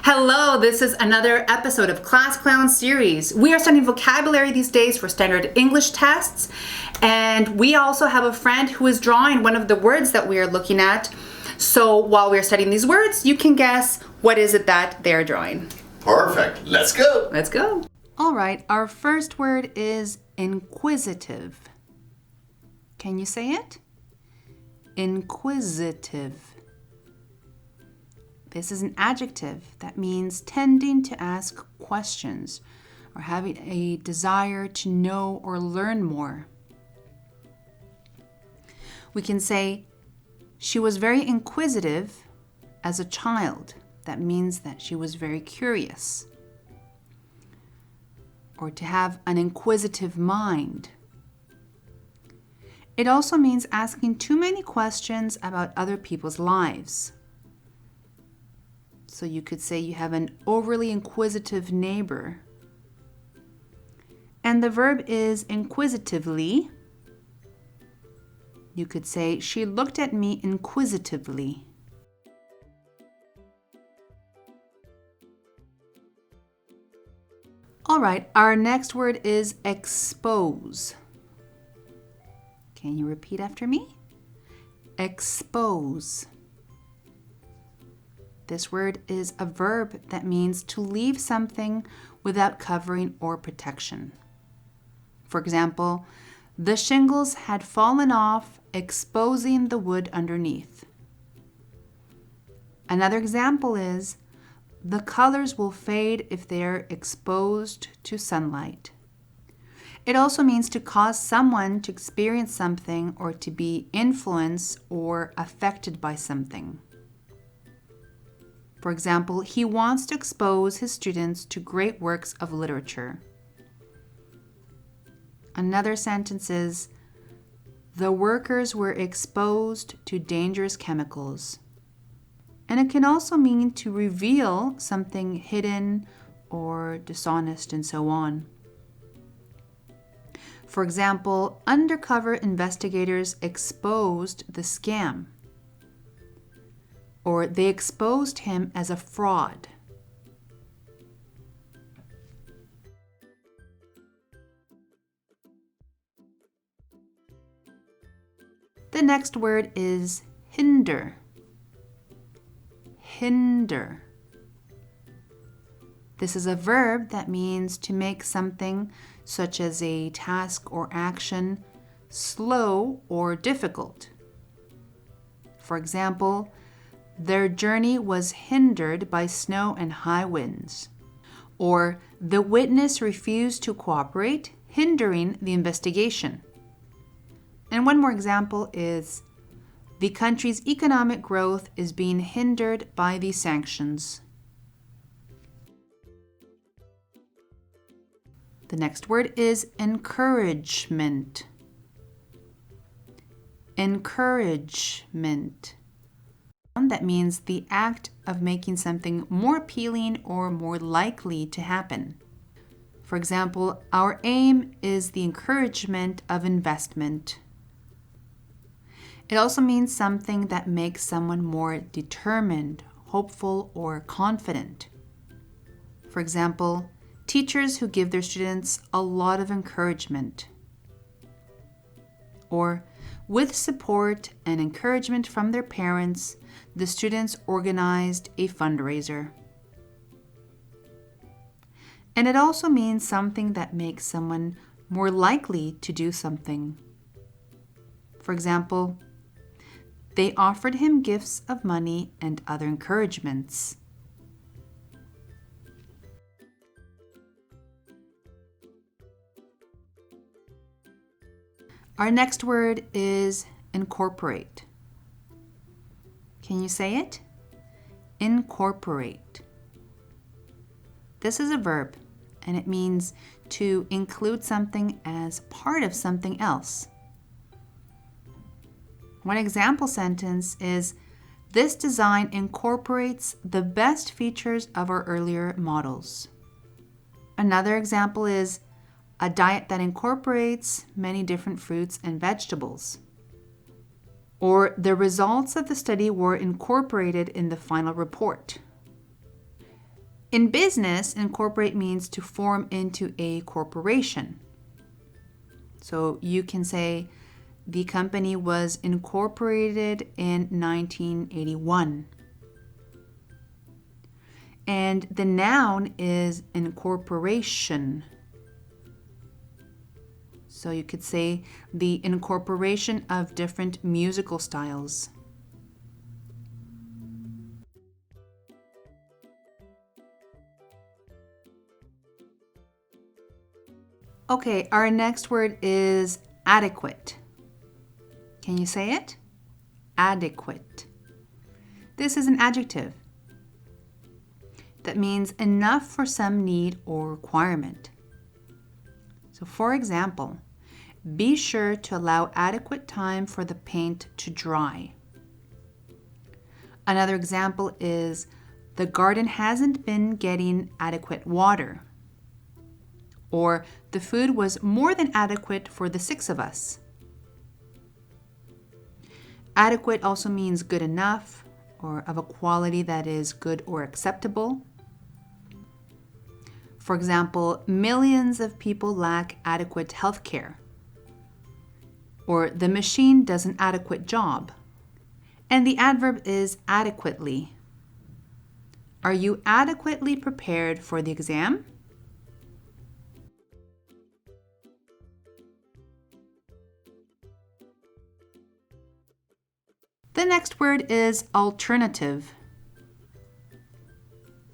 Hello, this is another episode of Class Clown series. We are studying vocabulary these days for standard English tests, and we also have a friend who is drawing one of the words that we are looking at. So while we're studying these words, you can guess what is it that they're drawing. Perfect. Let's go. Let's go. All right, our first word is inquisitive. Can you say it? Inquisitive. This is an adjective that means tending to ask questions or having a desire to know or learn more. We can say, she was very inquisitive as a child. That means that she was very curious. Or to have an inquisitive mind. It also means asking too many questions about other people's lives. So you could say you have an overly inquisitive neighbor. And the verb is inquisitively. You could say, she looked at me inquisitively. All right, our next word is expose. Can you repeat after me? Expose. This word is a verb that means to leave something without covering or protection. For example, the shingles had fallen off, exposing the wood underneath. Another example is, the colors will fade if they are exposed to sunlight. It also means to cause someone to experience something or to be influenced or affected by something. For example, he wants to expose his students to great works of literature. Another sentence is, the workers were exposed to dangerous chemicals. And it can also mean to reveal something hidden or dishonest and so on. For example, undercover investigators exposed the scam. Or they exposed him as a fraud. The next word is hinder. Hinder. This is a verb that means to make something, such as a task or action, slow or difficult. For example, their journey was hindered by snow and high winds. Or the witness refused to cooperate, hindering the investigation. And one more example is, the country's economic growth is being hindered by these sanctions. The next word is encouragement. Encouragement. That means the act of making something more appealing or more likely to happen. For example, our aim is the encouragement of investment. It also means something that makes someone more determined, hopeful, or confident. For example, teachers who give their students a lot of encouragement. Or, with support and encouragement from their parents, the students organized a fundraiser. And it also means something that makes someone more likely to do something. For example, they offered him gifts of money and other encouragements. Our next word is incorporate. Can you say it? Incorporate. This is a verb, and it means to include something as part of something else. One example sentence is, this design incorporates the best features of our earlier models. Another example is, a diet that incorporates many different fruits and vegetables. Or the results of the study were incorporated in the final report. In business, incorporate means to form into a corporation. So you can say the company was incorporated in 1981. And the noun is incorporation. So you could say the incorporation of different musical styles. Okay, our next word is adequate. Can you say it? Adequate. This is an adjective that means enough for some need or requirement. So for example, be sure to allow adequate time for the paint to dry. Another example is the garden hasn't been getting adequate water. Or the food was more than adequate for the 6 of us. Adequate also means good enough or of a quality that is good or acceptable. For example, millions of people lack adequate health care. Or the machine does an adequate job. And the adverb is adequately. Are you adequately prepared for the exam? The next word is alternative.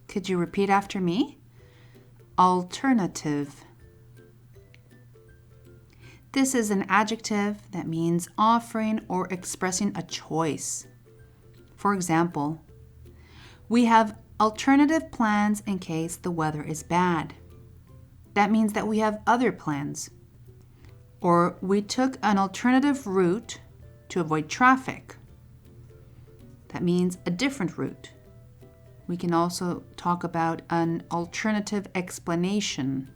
Could you repeat after me? Alternative. This is an adjective that means offering or expressing a choice. For example, we have alternative plans in case the weather is bad. That means that we have other plans. Or we took an alternative route to avoid traffic. That means a different route. We can also talk about an alternative explanation.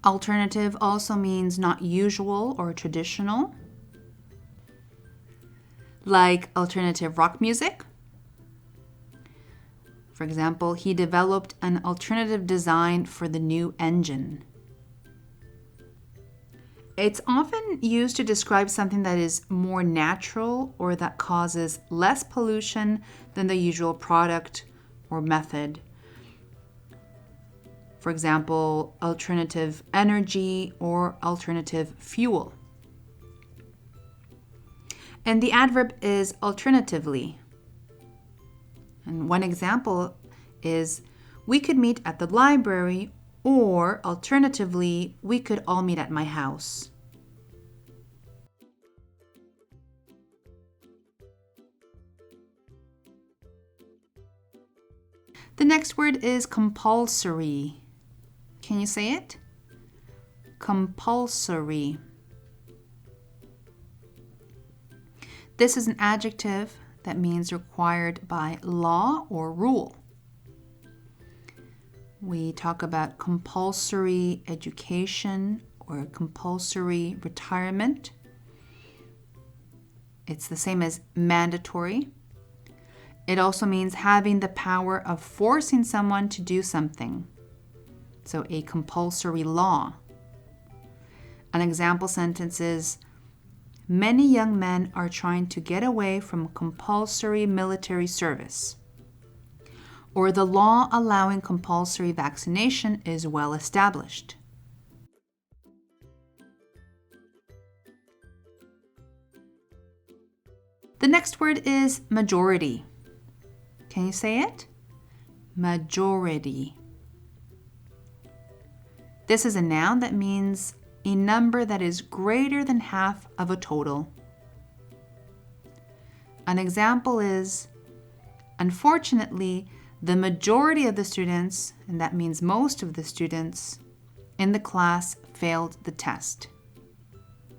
Alternative also means not usual or traditional, like alternative rock music. For example, he developed an alternative design for the new engine. It's often used to describe something that is more natural or that causes less pollution than the usual product or method. For example, alternative energy or alternative fuel. And the adverb is alternatively. And one example is, we could meet at the library, or alternatively, we could all meet at my house. The next word is compulsory. Can you say it? Compulsory. This is an adjective that means required by law or rule. We talk about compulsory education or compulsory retirement. It's the same as mandatory. It also means having the power of forcing someone to do something. So a compulsory law. An example sentence is, many young men are trying to get away from compulsory military service. Or the law allowing compulsory vaccination is well established. The next word is majority. Can you say it? Majority. This is a noun that means a number that is greater than half of a total. An example is, unfortunately, the majority of the students, and that means most of the students, in the class failed the test.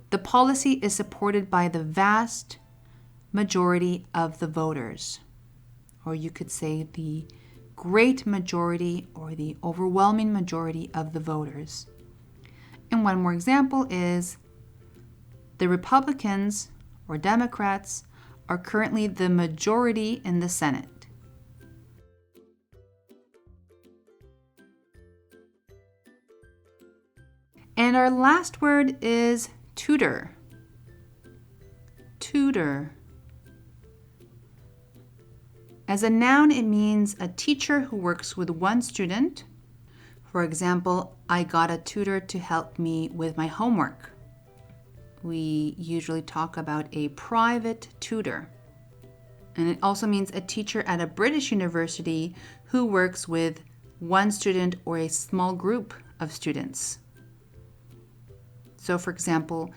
The policy is supported by the vast majority of the voters. Or you could say the great majority or the overwhelming majority of the voters. And one more example is, the Republicans or Democrats are currently the majority in the Senate. And our last word is tutor. Tutor. As a noun, it means a teacher who works with one student. For example, I got a tutor to help me with my homework. We usually talk about a private tutor. And it also means a teacher at a British university who works with one student or a small group of students. So, for example,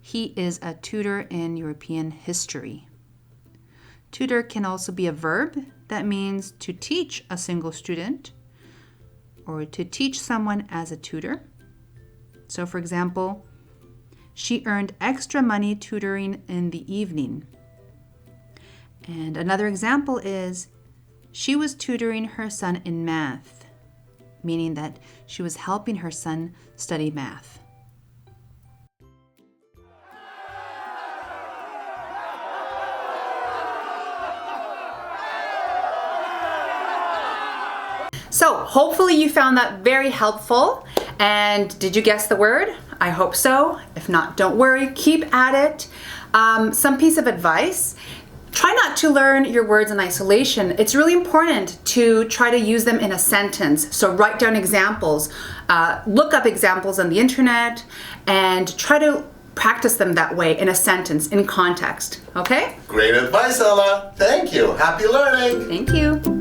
he is a tutor in European history. Tutor can also be a verb that means to teach a single student or to teach someone as a tutor. So, for example, she earned extra money tutoring in the evening. And another example is she was tutoring her son in math, meaning that she was helping her son study math. So hopefully you found that very helpful. And did you guess the word? I hope so. If not, don't worry, keep at it. Some piece of advice. Try not to learn your words in isolation. It's really important to try to use them in a sentence. So write down examples, look up examples on the internet, and try to practice them that way in a sentence, in context, okay? Great advice, Ella. Thank you. Happy learning. Thank you.